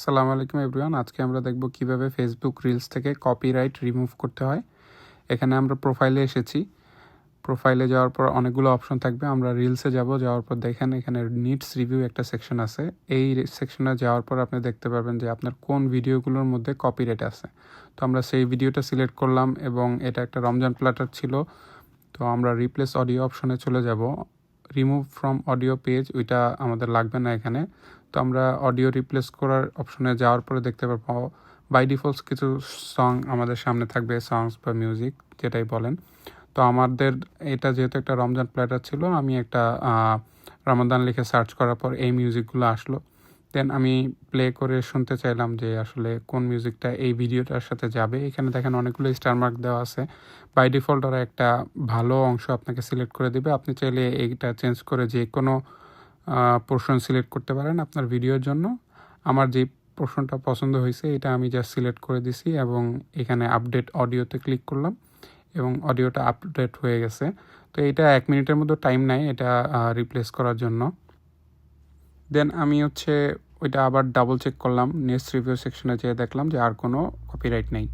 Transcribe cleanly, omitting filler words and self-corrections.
আসসালামু আলাইকুম এভরিওয়ান। আজকে আমরা দেখব কিভাবে ফেসবুক রিলস থেকে কপিরাইট রিমুভ করতে হয়। এখানে আমরা প্রোফাইলে এসেছি। প্রোফাইলে যাওয়ার পর অনেকগুলো অপশন থাকবে। আমরা রিলসে যাওয়ার পর দেখেন এখানে নিডস রিভিউ একটা সেকশন আছে। এই সেকশনে যাওয়ার পর আপনি দেখতে পারবেন যে আপনার কোন ভিডিওগুলোর মধ্যে কপিরাইট আছে। তো আমরা সেই ভিডিওটা সিলেক্ট করলাম এবং এটা একটা রমজান প্ল্যাটার ছিল। তো আমরা রিপ্লেস অডিও অপশনে চলে যাব। রিমুভ ফ্রম অডিও পেজ ওইটা আমাদের লাগবে না এখানে। তো আমরা অডিও রিপ্লেস করার অপশনে যাওয়ার পরে দেখতে পারবো বাই ডিফল্টস কিছু সং আমাদের সামনে থাকবে, সংস বা মিউজিক যেটাই বলেন। তো আমাদের এটা যেহেতু একটা রমজান প্ল্যাটার ছিল, আমি একটা রমাদান লিখে সার্চ করার পর এই মিউজিকগুলো আসলো। দেন আমি প্লে করে শুনতে চাইলাম যে আসলে কোন মিউজিকটা এই ভিডিওটার সাথে যাবে। এখানে দেখেন অনেকগুলো স্টার মার্ক দেওয়া আছে। বাই ডিফল্ট ওরা একটা ভালো অংশ আপনাকে সিলেক্ট করে দেবে। আপনি চাইলে এইটা চেঞ্জ করে যে কোনো পোর্শন সিলেক্ট করতে পারেন আপনার ভিডিওর জন্য। আমার যে পোর্শনটা পছন্দ হয়েছে এটা আমি জাস্ট সিলেক্ট করে দিছি এবং এখানে আপডেট অডিওতে ক্লিক করলাম এবং অডিওটা আপডেট হয়ে গেছে। তো এটা 1 মিনিটের মতো টাইম নেয় এটা রিপ্লেস করার জন্য। দেন আমি ওইটা আবার ডাবল চেক করলাম, নেক্সট রিভিউ সেকশনে যেয়ে দেখলাম যে আর কোনো কপিরাইট নেই।